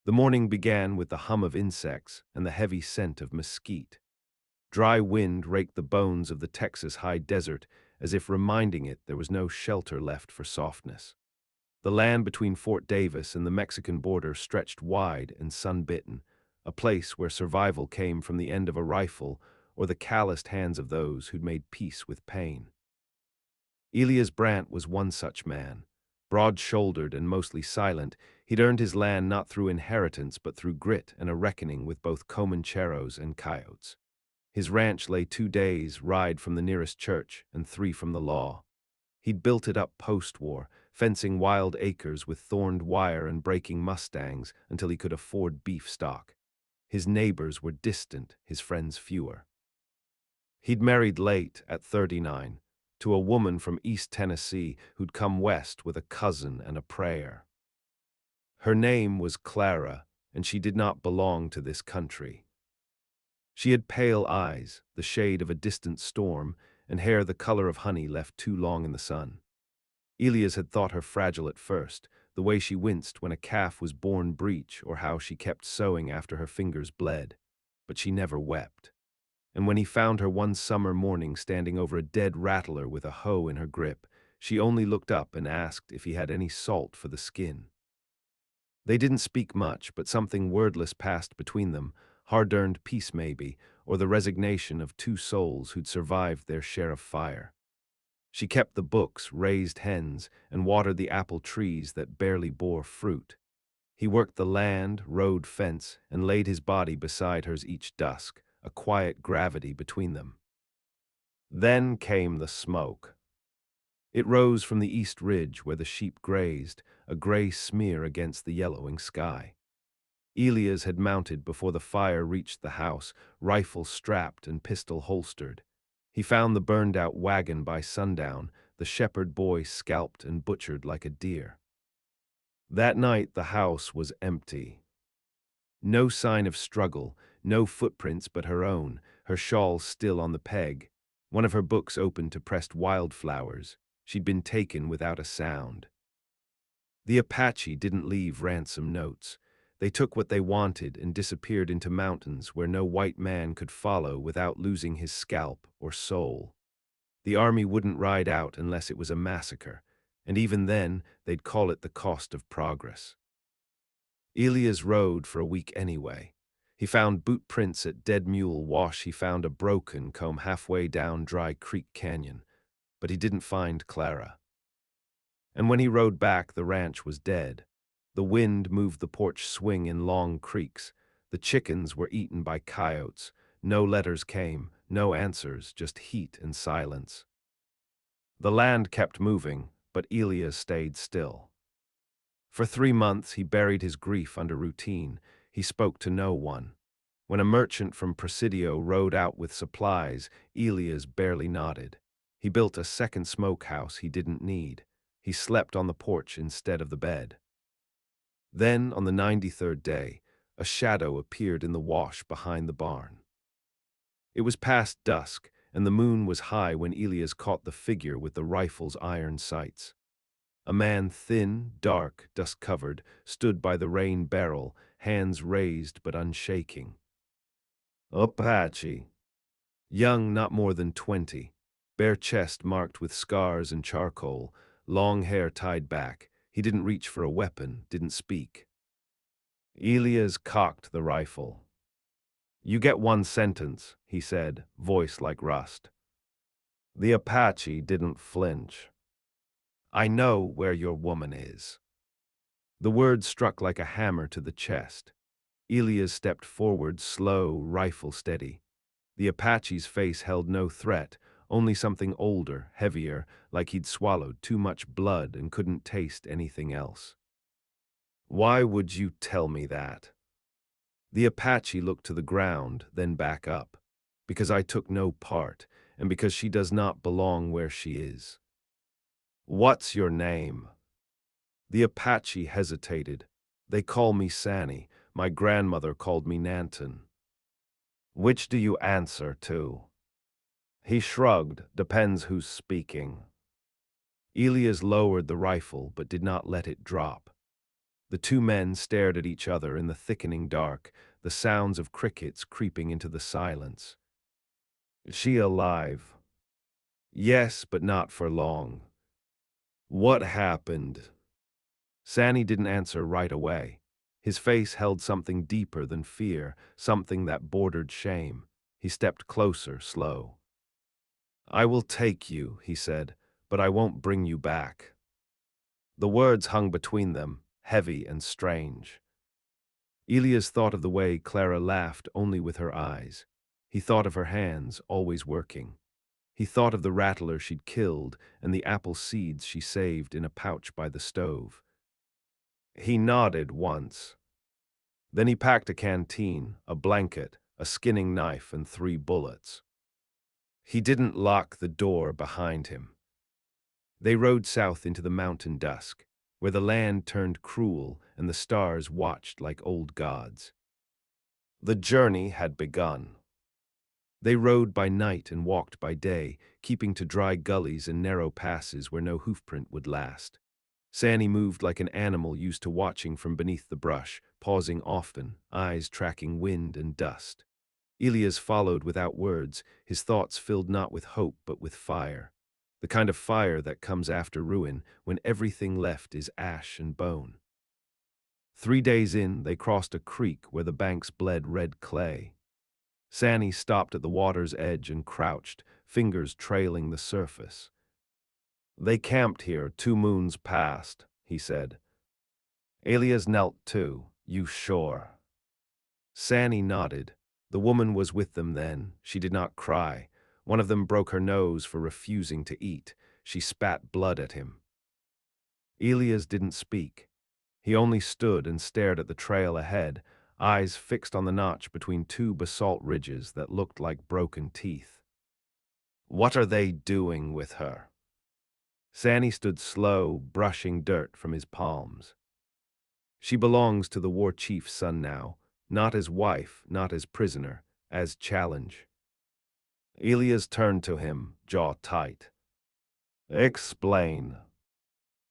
The morning began with the hum of insects and the heavy scent of mesquite. Dry wind raked the bones of the Texas high desert as if reminding it there was no shelter left for softness. The land between Fort Davis and the Mexican border stretched wide and sun-bitten, a place where survival came from the end of a rifle or the calloused hands of those who'd made peace with pain. Elias Brandt was one such man. Broad-shouldered and mostly silent, he'd earned his land not through inheritance but through grit and a reckoning with both Comancheros and coyotes. His ranch lay 2 days' ride from the nearest church and 3 from the law. He'd built it up post-war, fencing wild acres with thorned wire and breaking mustangs until he could afford beef stock. His neighbors were distant, his friends fewer. He'd married late, at 39, to a woman from East Tennessee who'd come west with a cousin and a prayer. Her name was Clara, and she did not belong to this country. She had pale eyes, the shade of a distant storm, and hair the color of honey left too long in the sun. Elias had thought her fragile at first, the way she winced when a calf was born breech or how she kept sewing after her fingers bled. But she never wept. And when he found her one summer morning standing over a dead rattler with a hoe in her grip, she only looked up and asked if he had any salt for the skin. They didn't speak much, but something wordless passed between them, hard-earned peace maybe, or the resignation of two souls who'd survived their share of fire. She kept the books, raised hens, and watered the apple trees that barely bore fruit. He worked the land, rode fence, and laid his body beside hers each dusk, a quiet gravity between them. Then came the smoke. It rose from the east ridge where the sheep grazed, a gray smear against the yellowing sky. Elias had mounted before the fire reached the house, rifle strapped and pistol holstered. He found the burned-out wagon by sundown, the shepherd boy scalped and butchered like a deer. That night the house was empty. No sign of struggle, no footprints but her own, her shawl still on the peg, one of her books open to pressed wildflowers. She'd been taken without a sound. The Apache didn't leave ransom notes. They took what they wanted and disappeared into mountains where no white man could follow without losing his scalp or soul. The army wouldn't ride out unless it was a massacre, and even then they'd call it the cost of progress. Elias rode for a week anyway. He found boot prints at Dead Mule Wash. He found a broken comb halfway down Dry Creek Canyon, but he didn't find Clara. And when he rode back, the ranch was dead. The wind moved the porch swing in long creaks. The chickens were eaten by coyotes. No letters came, no answers, just heat and silence. The land kept moving, but Elias stayed still. For 3 months he buried his grief under routine. He spoke to no one. When a merchant from Presidio rode out with supplies, Elias barely nodded. He built a second smokehouse he didn't need. He slept on the porch instead of the bed. Then, on the 93rd day, a shadow appeared in the wash behind the barn. It was past dusk, and the moon was high when Elias caught the figure with the rifle's iron sights. A man, thin, dark, dust-covered, stood by the rain barrel, hands raised but unshaking. Apache. Young, not more than 20, bare chest marked with scars and charcoal, long hair tied back. He didn't reach for a weapon, didn't speak. Elias cocked the rifle. "You get 1 sentence," he said, voice like rust. The Apache didn't flinch. "I know where your woman is." The word struck like a hammer to the chest. Elias stepped forward, slow, rifle steady. The Apache's face held no threat, only something older, heavier, like he'd swallowed too much blood and couldn't taste anything else. "Why would you tell me that?" The Apache looked to the ground, then back up. "Because I took no part, and because she does not belong where she is." "What's your name?" The Apache hesitated. "They call me Sanny. My grandmother called me Nanton." "Which do you answer to?" He shrugged. "Depends who's speaking." Elias lowered the rifle but did not let it drop. The two men stared at each other in the thickening dark, the sounds of crickets creeping into the silence. Is she alive? Yes, but not for long. What happened? Sanny didn't answer right away. His face held something deeper than fear, something that bordered shame. He stepped closer, slow. I will take you, he said, but I won't bring you back. The words hung between them, heavy and strange. Elias thought of the way Clara laughed only with her eyes. He thought of her hands, always working. He thought of the rattler she'd killed and the apple seeds she saved in a pouch by the stove. He nodded once. Then he packed a canteen, a blanket, a skinning knife, and 3 bullets. He didn't lock the door behind him. They rode south into the mountain dusk, where the land turned cruel and the stars watched like old gods. The journey had begun. They rode by night and walked by day, keeping to dry gullies and narrow passes where no hoofprint would last. Sanny moved like an animal used to watching from beneath the brush, pausing often, eyes tracking wind and dust. Elias followed without words, his thoughts filled not with hope but with fire. The kind of fire that comes after ruin, when everything left is ash and bone. 3 days in, they crossed a creek where the banks bled red clay. Sanny stopped at the water's edge and crouched, fingers trailing the surface. They camped here 2 moons past, he said. Elias knelt too. You sure? Sanny nodded. The woman was with them then. She did not cry. One of them broke her nose for refusing to eat. She spat blood at him. Elias didn't speak. He only stood and stared at the trail ahead, eyes fixed on the notch between 2 basalt ridges that looked like broken teeth. What are they doing with her? Sanny stood slow, brushing dirt from his palms. She belongs to the war chief's son now, not as wife, not as prisoner, as challenge. Elias turned to him, jaw tight. Explain.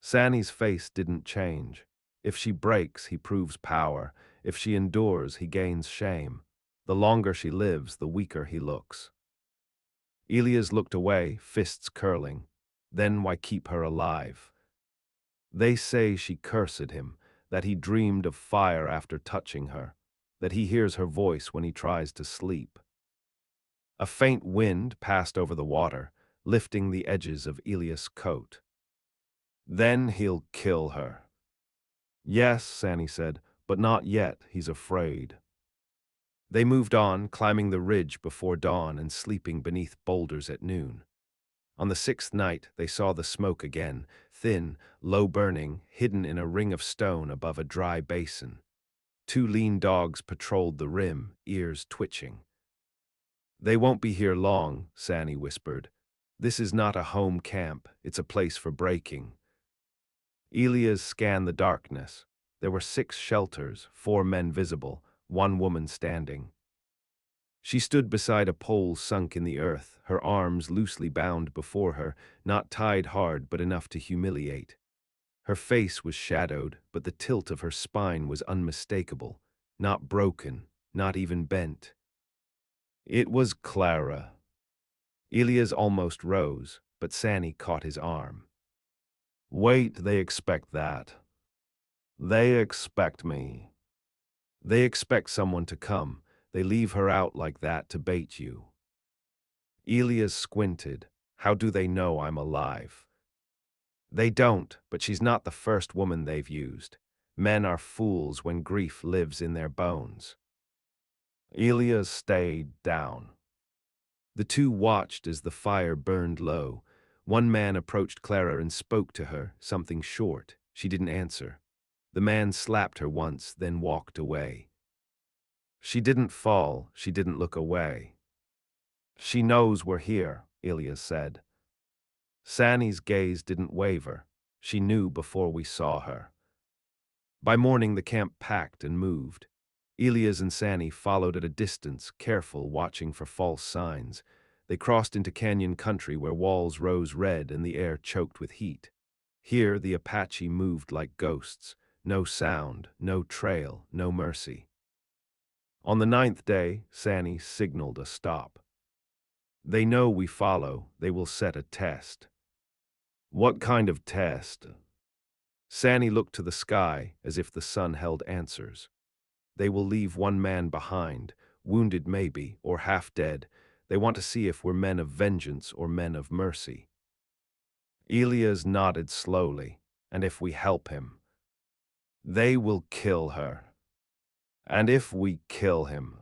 Sanny's face didn't change. If she breaks, he proves power. If she endures, he gains shame. The longer she lives, the weaker he looks. Elias looked away, fists curling. Then why keep her alive? They say she cursed him, that he dreamed of fire after touching her, that he hears her voice when he tries to sleep. A faint wind passed over the water, lifting the edges of Elias' coat. Then he'll kill her. Yes, Sanny said, but not yet, he's afraid. They moved on, climbing the ridge before dawn and sleeping beneath boulders at noon. On the 6th night, they saw the smoke again, thin, low-burning, hidden in a ring of stone above a dry basin. 2 lean dogs patrolled the rim, ears twitching. They won't be here long, Sanny whispered. This is not a home camp, it's a place for breaking. Elias scanned the darkness. There were 6 shelters, 4 men visible, 1 woman standing. She stood beside a pole sunk in the earth, her arms loosely bound before her, not tied hard but enough to humiliate. Her face was shadowed, but the tilt of her spine was unmistakable, not broken, not even bent. It was Clara. Elias almost rose, but Sanny caught his arm. Wait, they expect that. They expect me. They expect someone to come. They leave her out like that to bait you. Elias squinted. How do they know I'm alive? They don't, but she's not the first woman they've used. Men are fools when grief lives in their bones. Elias stayed down. The 2 watched as the fire burned low. 1 man approached Clara and spoke to her, something short. She didn't answer. The man slapped her once, then walked away. She didn't fall, she didn't look away. She knows we're here, Elias said. Sanny's gaze didn't waver. She knew before we saw her. By morning the camp packed and moved. Elias and Sanny followed at a distance, careful, watching for false signs. They crossed into canyon country where walls rose red and the air choked with heat. Here the Apache moved like ghosts, no sound, no trail, no mercy. On the ninth day, Sani signaled a stop. They know we follow, they will set a test. What kind of test? Sani looked to the sky as if the sun held answers. They will leave one man behind, wounded maybe, or half dead. They want to see if we're men of vengeance or men of mercy. Elias nodded slowly, and if we help him, they will kill her. And if we kill him,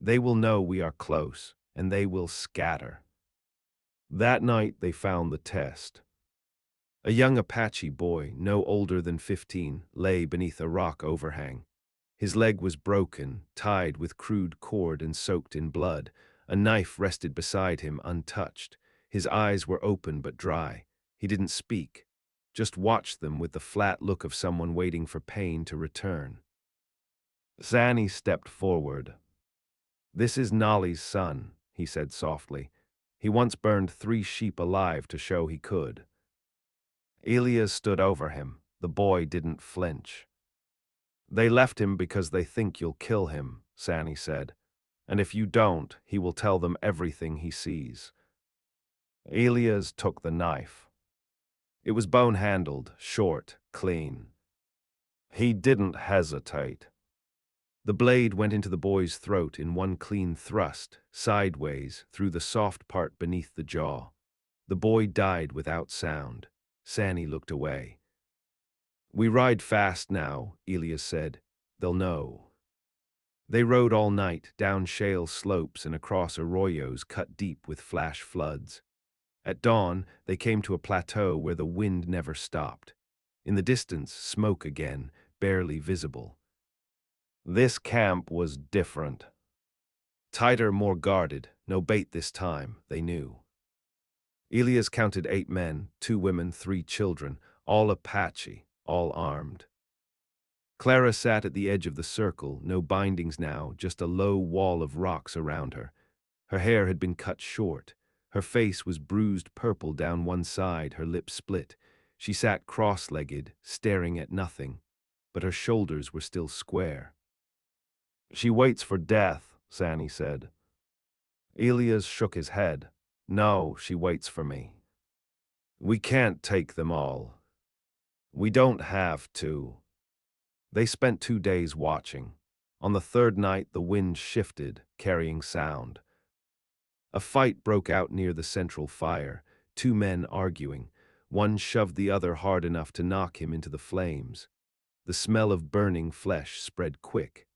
they will know we are close, and they will scatter. That night they found the test. A young Apache boy, no older than 15, lay beneath a rock overhang. His leg was broken, tied with crude cord and soaked in blood. A knife rested beside him untouched. His eyes were open but dry. He didn't speak, just watched them with the flat look of someone waiting for pain to return. Sani stepped forward. "This is Nolly's son," he said softly. "He once burned 3 sheep alive to show he could." Elias stood over him. The boy didn't flinch. "They left him because they think you'll kill him," Sani said. "And if you don't, he will tell them everything he sees." Elias took the knife. It was bone-handled, short, clean. He didn't hesitate. The blade went into the boy's throat in one clean thrust, sideways, through the soft part beneath the jaw. The boy died without sound. Sani looked away. "We ride fast now," Elias said. "They'll know." They rode all night, down shale slopes and across arroyos cut deep with flash floods. At dawn, they came to a plateau where the wind never stopped. In the distance, smoke again, barely visible. This camp was different. Tighter, more guarded, no bait this time, they knew. Elias counted 8 men, 2 women, 3 children, all Apache, all armed. Clara sat at the edge of the circle, no bindings now, just a low wall of rocks around her. Her hair had been cut short. Her face was bruised purple down one side, her lips split. She sat cross-legged, staring at nothing, but her shoulders were still square. "She waits for death," Sani said. Elias shook his head. "No, she waits for me. We can't take them all. We don't have to." They spent 2 days watching. On the 3rd night, the wind shifted, carrying sound. A fight broke out near the central fire, 2 men arguing. One shoved the other hard enough to knock him into the flames. The smell of burning flesh spread quick.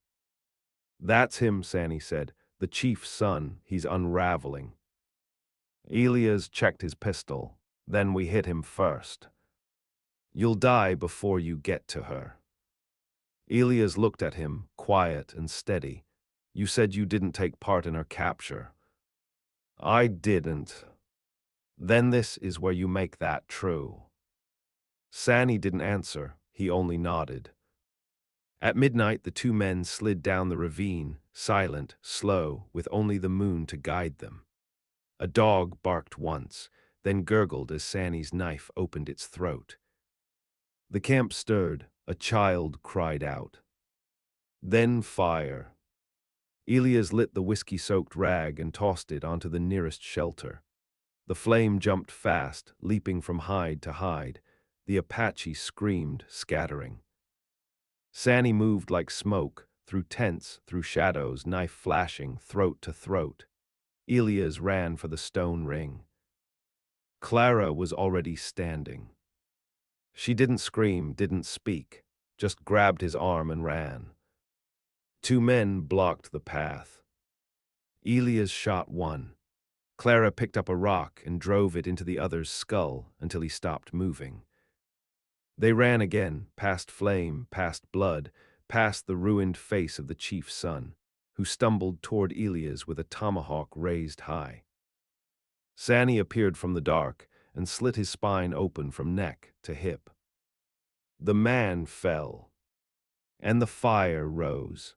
"That's him," Sani said. "The chief's son. He's unraveling." Elias checked his pistol. "Then we hit him first. You'll die before you get to her." Elias looked at him, quiet and steady. "You said you didn't take part in her capture." "I didn't." "Then this is where you make that true." Sani didn't answer. He only nodded. At midnight, the 2 men slid down the ravine, silent, slow, with only the moon to guide them. A dog barked once, then gurgled as Sani's knife opened its throat. The camp stirred. A child cried out. Then fire. Elias lit the whiskey-soaked rag and tossed it onto the nearest shelter. The flame jumped fast, leaping from hide to hide. The Apache screamed, scattering. Sani moved like smoke, through tents, through shadows, knife flashing, throat to throat. Elias ran for the stone ring. Clara was already standing. She didn't scream, didn't speak, just grabbed his arm and ran. 2 men blocked the path. Elias shot one. Clara picked up a rock and drove it into the other's skull until he stopped moving. They ran again, past flame, past blood, past the ruined face of the chief's son, who stumbled toward Elias with a tomahawk raised high. Sani appeared from the dark and slit his spine open from neck to hip. The man fell, and the fire rose.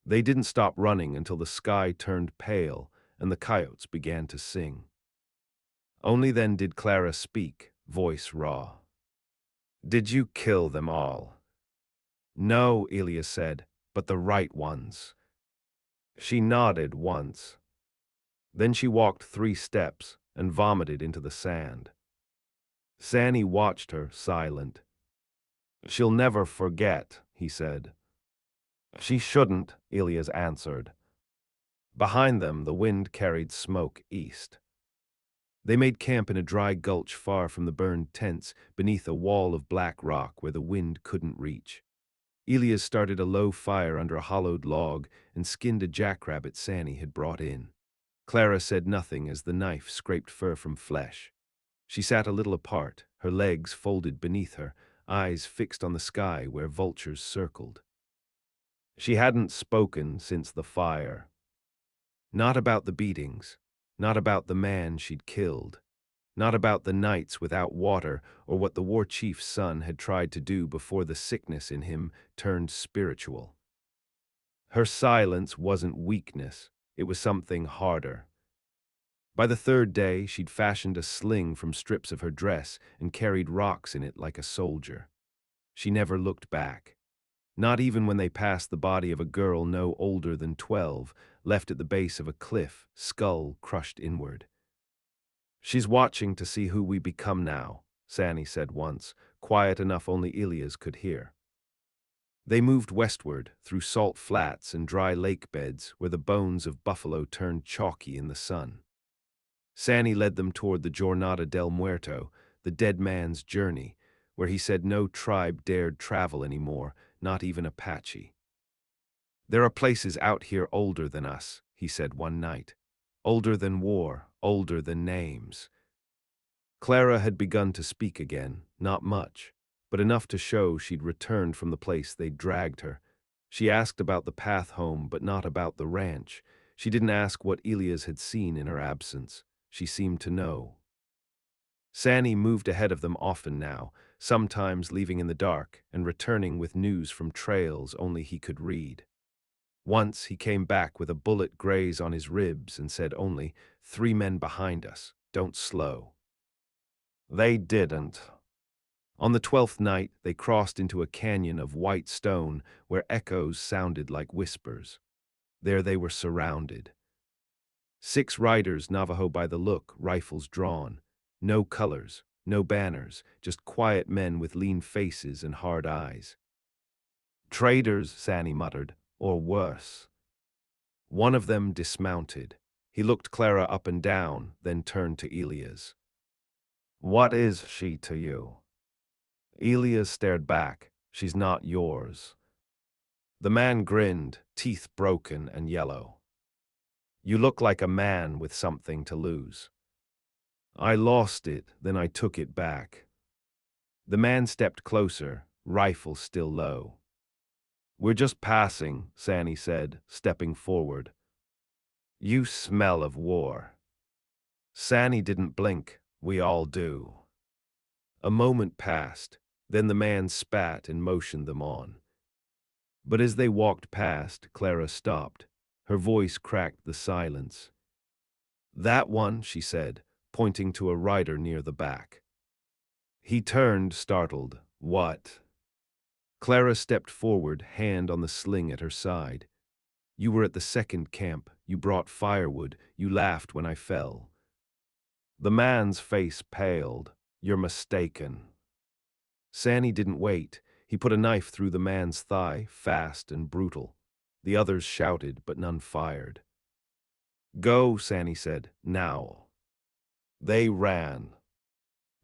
They didn't stop running until the sky turned pale and the coyotes began to sing. Only then did Clara speak, voice raw. Did you kill them all? No, Elias said, but the right ones. She nodded once. Then she walked 3 steps and vomited into the sand. Sanny watched her, silent. She'll never forget, he said. She shouldn't, Elias answered. Behind them, the wind carried smoke east. They made camp in a dry gulch far from the burned tents, beneath a wall of black rock where the wind couldn't reach. Elias started a low fire under a hollowed log and skinned a jackrabbit Sanny had brought in. Clara said nothing as the knife scraped fur from flesh. She sat a little apart, her legs folded beneath her, eyes fixed on the sky where vultures circled. She hadn't spoken since the fire. Not about the beatings, not about the man she'd killed, not about the nights without water or what the war chief's son had tried to do before the sickness in him turned spiritual. Her silence wasn't weakness, it was something harder. By the 3rd day, she'd fashioned a sling from strips of her dress and carried rocks in it like a soldier. She never looked back. Not even when they passed the body of a girl no older than 12, left at the base of a cliff, skull crushed inward. She's watching to see who we become now, Sanny said once, quiet enough only Elias could hear. They moved westward, through salt flats and dry lake beds where the bones of buffalo turned chalky in the sun. Sanny led them toward the Jornada del Muerto, the dead man's journey, where he said no tribe dared travel anymore, not even Apache. There are places out here older than us, he said one night. Older than war, older than names. Clara had begun to speak again, not much, but enough to show she'd returned from the place they'd dragged her. She asked about the path home, but not about the ranch. She didn't ask what Elias had seen in her absence. She seemed to know. Sanny moved ahead of them often now, sometimes leaving in the dark and returning with news from trails only he could read. Once he came back with a bullet graze on his ribs and said only, 3 men behind us, don't slow. They didn't. On the 12th night, they crossed into a canyon of white stone where echoes sounded like whispers. There they were surrounded. 6 riders, Navajo by the look, rifles drawn. No colors, no banners, just quiet men with lean faces and hard eyes. Traitors, Sanny muttered, or worse. One of them dismounted. He looked Clara up and down, then turned to Elias. What is she to you? Elias stared back. She's not yours. The man grinned, teeth broken and yellow. You look like a man with something to lose. I lost it, then I took it back. The man stepped closer, rifle still low. We're just passing, Sanny said, stepping forward. You smell of war. Sanny didn't blink. We all do. A moment passed, then the man spat and motioned them on. But as they walked past, Clara stopped. Her voice cracked the silence. That one, she said, pointing to a rider near the back. He turned, startled. What? Clara stepped forward, hand on the sling at her side. You were at the 2nd camp. You brought firewood. You laughed when I fell. The man's face paled. You're mistaken. Sanny didn't wait. He put a knife through the man's thigh, fast and brutal. The others shouted, but none fired. Go, Sanny said, now. They ran.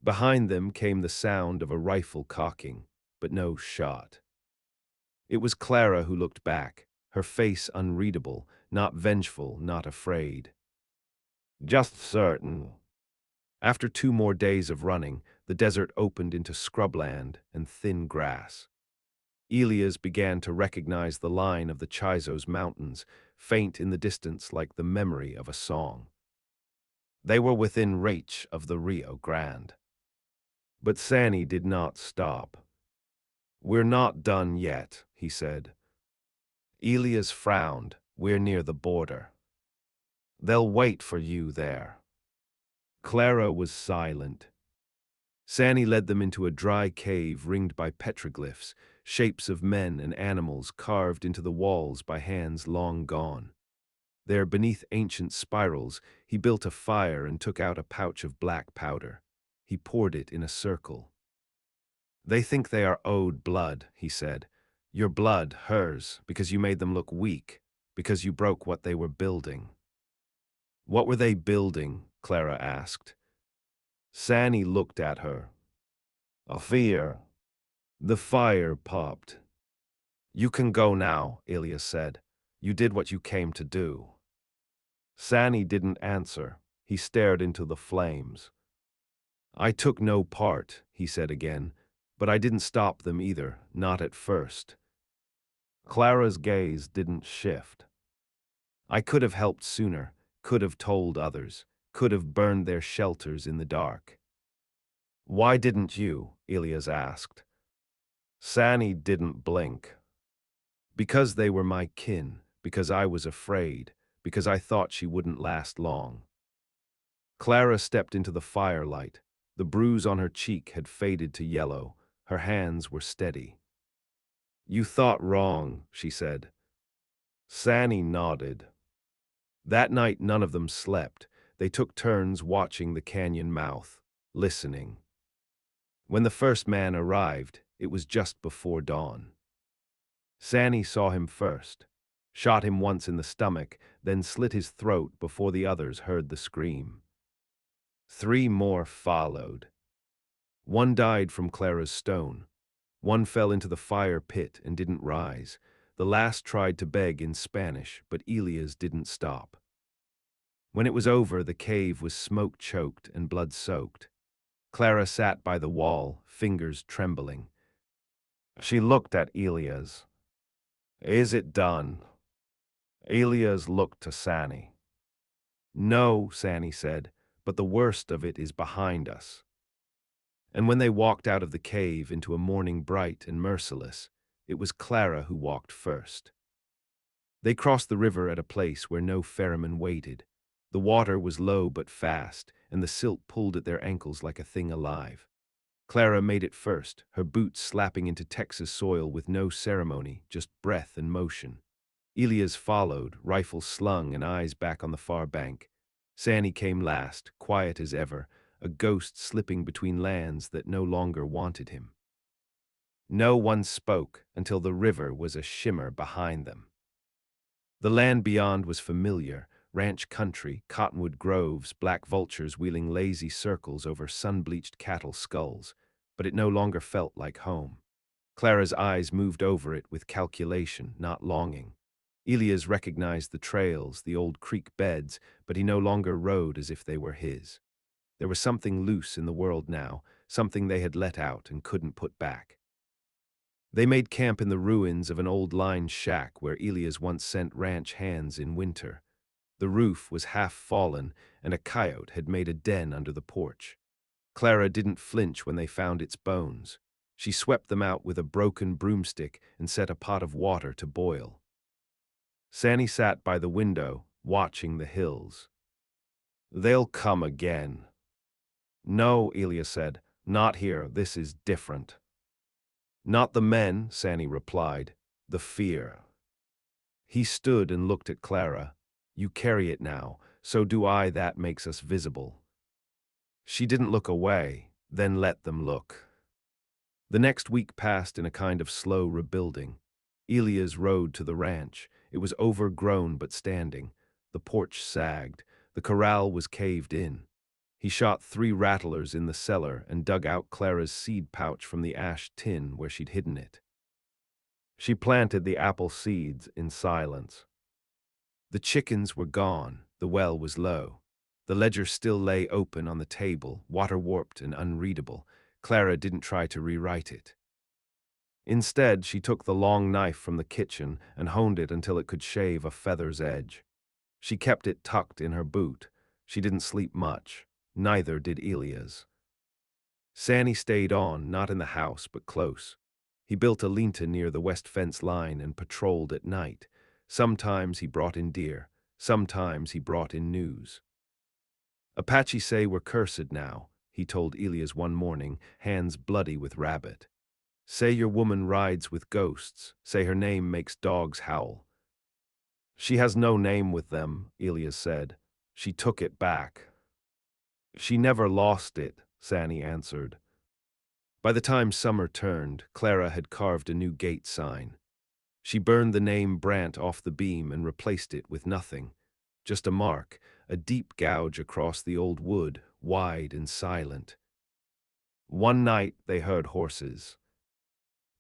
Behind them came the sound of a rifle cocking, but no shot. It was Clara who looked back, her face unreadable, not vengeful, not afraid. Just certain. After 2 more days of running, the desert opened into scrubland and thin grass. Elias began to recognize the line of the Chizos Mountains, faint in the distance like the memory of a song. They were within reach of the Rio Grande. But Sanny did not stop. We're not done yet, he said. Elias frowned. We're near the border. They'll wait for you there. Clara was silent. Sanny led them into a dry cave ringed by petroglyphs, shapes of men and animals carved into the walls by hands long gone. There, beneath ancient spirals, he built a fire and took out a pouch of black powder. He poured it in a circle. "They think they are owed blood," he said. "Your blood, hers, because you made them look weak, because you broke what they were building." "What were they building?" Clara asked. Sanny looked at her. "A fear." The fire popped. "You can go now," Elias said. "You did what you came to do." Sanny didn't answer. He stared into the flames. "I took no part," he said again, "but I didn't stop them either, not at first." Clara's gaze didn't shift. "I could have helped sooner, could have told others, could have burned their shelters in the dark." "Why didn't you?" Elias asked. Sanny didn't blink. "Because they were my kin, because I was afraid, because I thought she wouldn't last long." Clara stepped into the firelight. The bruise on her cheek had faded to yellow. Her hands were steady. "You thought wrong," she said. Sanny nodded. That night none of them slept. They took turns watching the canyon mouth, listening. When the first man arrived, it was just before dawn. Sanny saw him first, shot him once in the stomach, then slit his throat before the others heard the scream. 3 more followed. One died from Clara's stone. One fell into the fire pit and didn't rise. The last tried to beg in Spanish, but Elias didn't stop. When it was over, the cave was smoke-choked and blood-soaked. Clara sat by the wall, fingers trembling. She looked at Elias. "Is it done?" Elias looked to Sanny. "No," Sanny said, "but the worst of it is behind us." And when they walked out of the cave into a morning bright and merciless, it was Clara who walked first. They crossed the river at a place where no ferryman waited. The water was low but fast, and the silt pulled at their ankles like a thing alive. Clara made it first, her boots slapping into Texas soil with no ceremony, just breath and motion. Elias followed, rifle slung and eyes back on the far bank. Sanny came last, quiet as ever, a ghost slipping between lands that no longer wanted him. No one spoke until the river was a shimmer behind them. The land beyond was familiar, ranch country, cottonwood groves, black vultures wheeling lazy circles over sun-bleached cattle skulls, but it no longer felt like home. Clara's eyes moved over it with calculation, not longing. Elias recognized the trails, the old creek beds, but he no longer rode as if they were his. There was something loose in the world now, something they had let out and couldn't put back. They made camp in the ruins of an old line shack where Elias once sent ranch hands in winter. The roof was half fallen, and a coyote had made a den under the porch. Clara didn't flinch when they found its bones. She swept them out with a broken broomstick and set a pot of water to boil. Sanny sat by the window, watching the hills. "They'll come again." "No," Elias said, "not here. This is different." "Not the men," Sanny replied. "The fear." He stood and looked at Clara. "You carry it now, so do I. That makes us visible." She didn't look away, then let them look. The next week passed in a kind of slow rebuilding. Elias rode to the ranch. It was overgrown but standing. The porch sagged. The corral was caved in. He shot 3 rattlers in the cellar and dug out Clara's seed pouch from the ash tin where she'd hidden it. She planted the apple seeds in silence. The chickens were gone. The well was low. The ledger still lay open on the table, water-warped and unreadable. Clara didn't try to rewrite it. Instead, she took the long knife from the kitchen and honed it until it could shave a feather's edge. She kept it tucked in her boot. She didn't sleep much. Neither did Elias. Sanny stayed on, not in the house, but close. He built a lean-to near the west fence line and patrolled at night. Sometimes he brought in deer. Sometimes he brought in news. Apache say we're cursed now. he told Elias one morning, hands bloody with rabbit. Say your woman rides with ghosts. Say her name makes dogs howl. She has no name with them, Elias said. She took it back. She never lost it, Sanny answered. By the time summer turned, Clara had carved a new gate sign. She burned the name Brant off the beam and replaced it with nothing. Just a mark, a deep gouge across the old wood, wide and silent. One night they heard horses.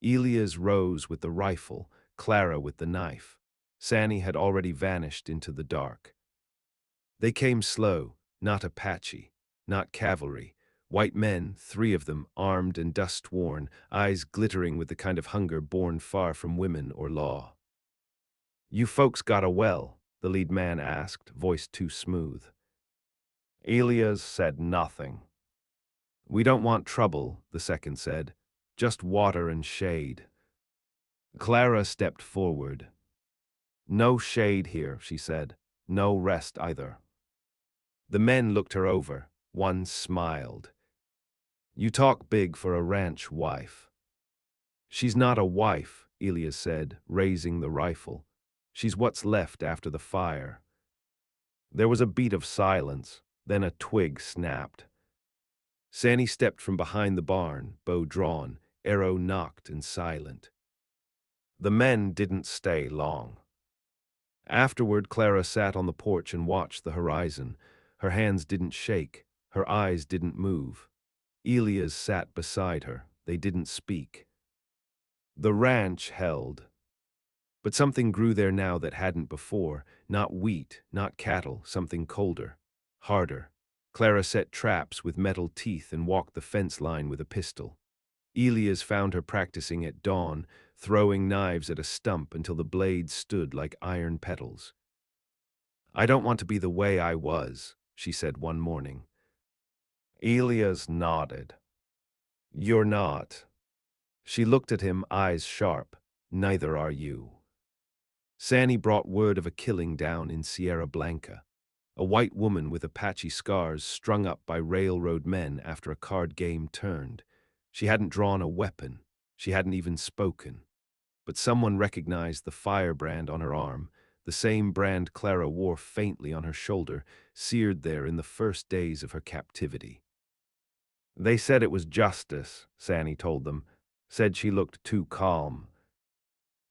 Elias rose with the rifle, Clara with the knife. Sanny had already vanished into the dark. They came slow, not Apache, not cavalry. White men, 3 of them, armed and dust-worn, eyes glittering with the kind of hunger born far from women or law. You folks got a well? The lead man asked, voice too smooth. Elias said nothing. We don't want trouble, the second said. Just water and shade. Clara stepped forward. No shade here, she said. No rest either. The men looked her over. One smiled. You talk big for a ranch wife. She's not a wife, Elias said, raising the rifle. She's what's left after the fire. There was a beat of silence, then a twig snapped. Sanny stepped from behind the barn, bow drawn, arrow nocked and silent. The men didn't stay long. Afterward, Clara sat on the porch and watched the horizon. Her hands didn't shake, her eyes didn't move. Elias sat beside her. They didn't speak. The ranch held. But something grew there now that hadn't before. Not wheat, not cattle, something colder, harder. Clara set traps with metal teeth and walked the fence line with a pistol. Elias found her practicing at dawn, throwing knives at a stump until the blades stood like iron petals. I don't want to be the way I was, she said one morning. Elias nodded. You're not. She looked at him, eyes sharp. Neither are you. Sanny brought word of a killing down in Sierra Blanca. A white woman with Apache scars strung up by railroad men after a card game turned. She hadn't drawn a weapon. She hadn't even spoken. But someone recognized the firebrand on her arm, the same brand Clara wore faintly on her shoulder, seared there in the first days of her captivity. They said it was justice, Sanny told them. Said she looked too calm.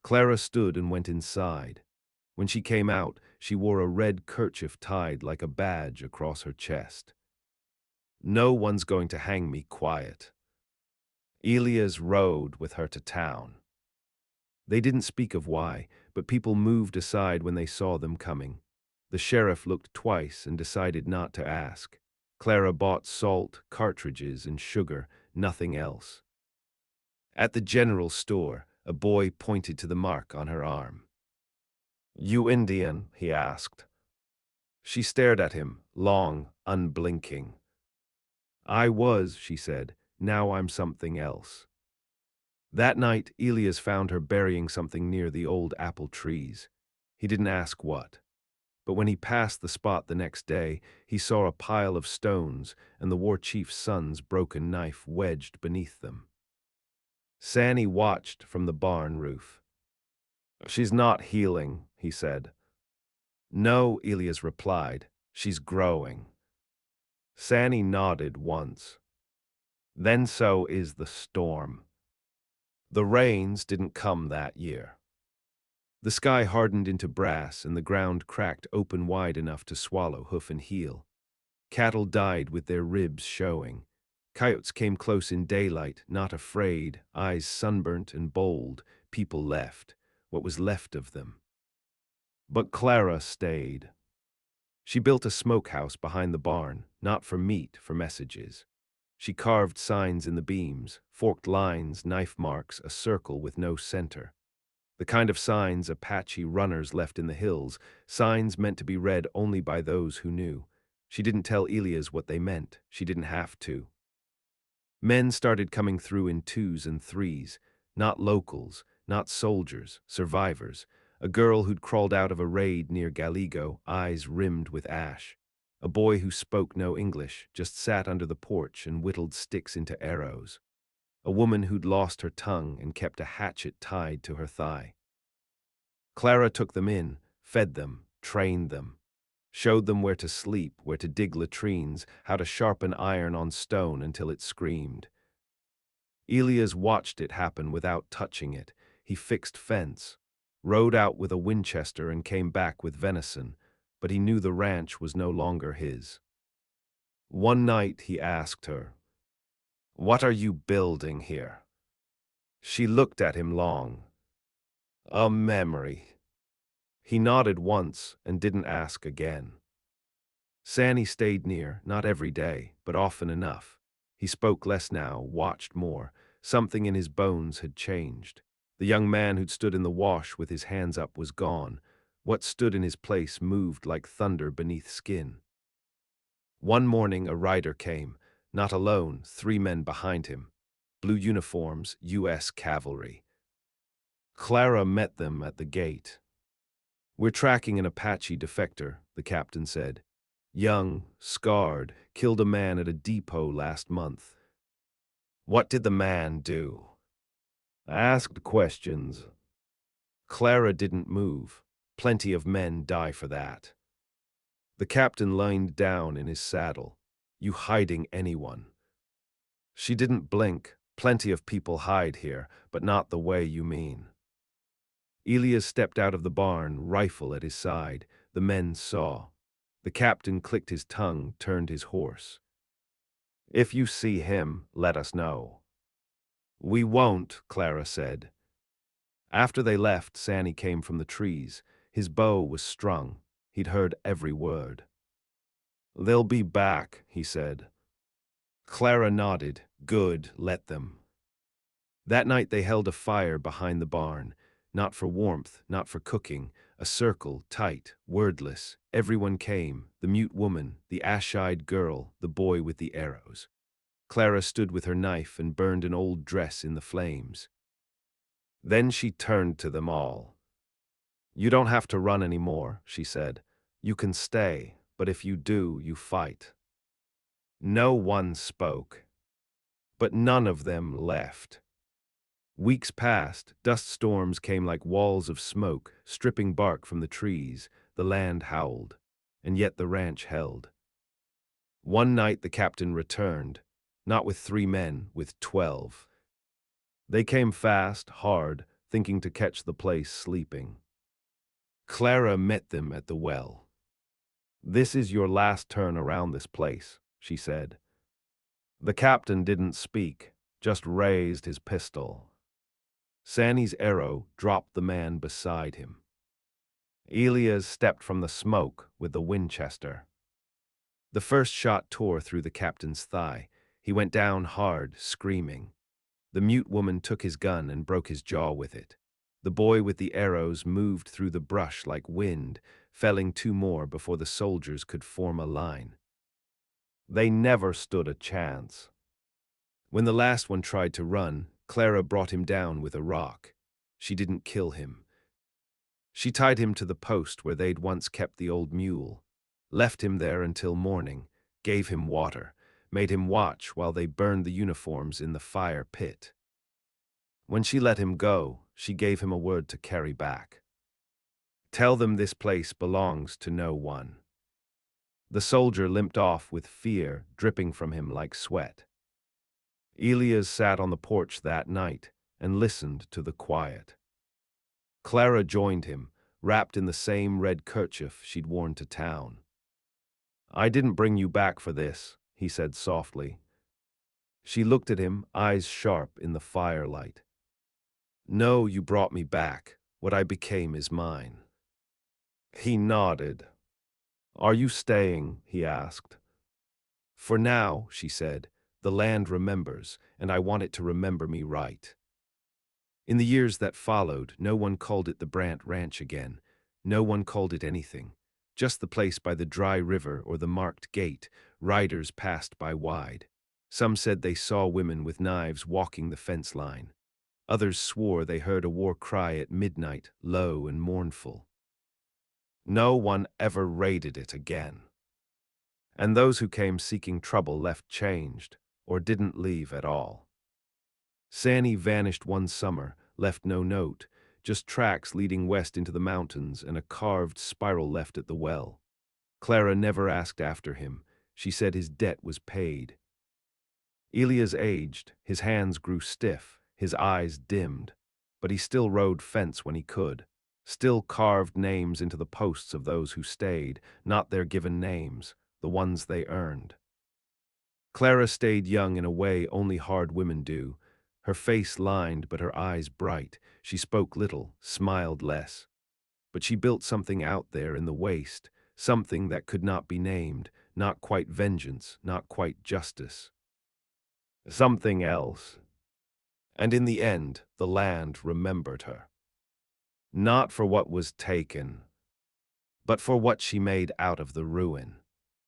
Clara stood and went inside. When she came out, she wore a red kerchief tied like a badge across her chest. No one's going to hang me quiet. Elias rode with her to town. They didn't speak of why, but people moved aside when they saw them coming. The sheriff looked twice and decided not to ask. Clara bought salt, cartridges, and sugar, nothing else. At the general store, a boy pointed to the mark on her arm. You Indian? He asked. She stared at him, long, unblinking. I was, she said. Now I'm something else. That night, Elias found her burying something near the old apple trees. He didn't ask what. But when he passed the spot the next day, he saw a pile of stones and the war chief's son's broken knife wedged beneath them. Sanny watched from the barn roof. She's not healing, he said. No, Elias replied. She's growing. Sanny nodded once. Then so is the storm. The rains didn't come that year. The sky hardened into brass and the ground cracked open wide enough to swallow hoof and heel. Cattle died with their ribs showing. Coyotes came close in daylight, not afraid, eyes sunburnt and bold. People left, what was left of them. But Clara stayed. She built a smokehouse behind the barn, not for meat, for messages. She carved signs in the beams, forked lines, knife marks, a circle with no center. The kind of signs Apache runners left in the hills, signs meant to be read only by those who knew. She didn't tell Elias what they meant. She didn't have to. Men started coming through in 2s and 3s, not locals, not soldiers, survivors. A girl who'd crawled out of a raid near Gallego, eyes rimmed with ash. A boy who spoke no English just sat under the porch and whittled sticks into arrows. A woman who'd lost her tongue and kept a hatchet tied to her thigh. Clara took them in, fed them, trained them, showed them where to sleep, where to dig latrines, how to sharpen iron on stone until it screamed. Elias watched it happen without touching it. He fixed fence, rode out with a Winchester and came back with venison, but he knew the ranch was no longer his. One night he asked her, "What are you building here?" She looked at him long. "A memory." He nodded once and didn't ask again. Sandy stayed near, not every day, but often enough. He spoke less now, watched more. Something in his bones had changed. The young man who'd stood in the wash with his hands up was gone. What stood in his place moved like thunder beneath skin. One morning a rider came, not alone, 3 men behind him. Blue uniforms, U.S. cavalry. Clara met them at the gate. "We're tracking an Apache defector," the captain said. "Young, scarred, killed a man at a depot last month." "What did the man do?" "Asked questions." Clara didn't move. Plenty of men die for that. The captain leaned down in his saddle. "You hiding anyone?" She didn't blink. "Plenty of people hide here, but not the way you mean." Elias stepped out of the barn, rifle at his side. The men saw. The captain clicked his tongue, turned his horse. "If you see him, let us know." "We won't," Clara said. After they left, Sandy came from the trees. His bow was strung. He'd heard every word. "They'll be back," he said. Clara nodded. "Good, let them." That night they held a fire behind the barn. Not for warmth, not for cooking. A circle, tight, wordless. Everyone came, the mute woman, the ash-eyed girl, the boy with the arrows. Clara stood with her knife and burned an old dress in the flames. Then she turned to them all. "You don't have to run anymore," she said. "You can stay, but if you do, you fight." No one spoke, but none of them left. Weeks passed, dust storms came like walls of smoke, stripping bark from the trees. The land howled, and yet the ranch held. One night the captain returned, not with 3 men, with 12. They came fast, hard, thinking to catch the place sleeping. Clara met them at the well. "This is your last turn around this place," she said. The captain didn't speak, just raised his pistol. Sandy's arrow dropped the man beside him. Elias stepped from the smoke with the Winchester. The first shot tore through the captain's thigh. He went down hard, screaming. The mute woman took his gun and broke his jaw with it. The boy with the arrows moved through the brush like wind, felling 2 more before the soldiers could form a line. They never stood a chance. When the last one tried to run, Clara brought him down with a rock. She didn't kill him. She tied him to the post where they'd once kept the old mule, left him there until morning, gave him water, made him watch while they burned the uniforms in the fire pit. When she let him go, she gave him a word to carry back. "Tell them this place belongs to no one." The soldier limped off with fear dripping from him like sweat. Elias sat on the porch that night and listened to the quiet. Clara joined him, wrapped in the same red kerchief she'd worn to town. "I didn't bring you back for this," he said softly. She looked at him, eyes sharp in the firelight. "No, you brought me back. What I became is mine." He nodded. "Are you staying?" he asked. "For now," she said. "The land remembers, and I want it to remember me right." In the years that followed, no one called it the Brant Ranch again. No one called it anything. Just the place by the dry river or the marked gate. Riders passed by wide. Some said they saw women with knives walking the fence line. Others swore they heard a war cry at midnight, low and mournful. No one ever raided it again. and those who came seeking trouble left changed, or didn't leave at all. Sanny vanished one summer, left no note, just tracks leading west into the mountains and a carved spiral left at the well. Clara never asked after him. She said his debt was paid. Elias aged, his hands grew stiff, his eyes dimmed, but he still rode fence when he could, still carved names into the posts of those who stayed, not their given names, the ones they earned. Clara stayed young in a way only hard women do, her face lined but her eyes bright. She spoke little, smiled less. But she built something out there in the waste, something that could not be named, not quite vengeance, not quite justice. Something else. And in the end, the land remembered her. Not for what was taken, but for what she made out of the ruin.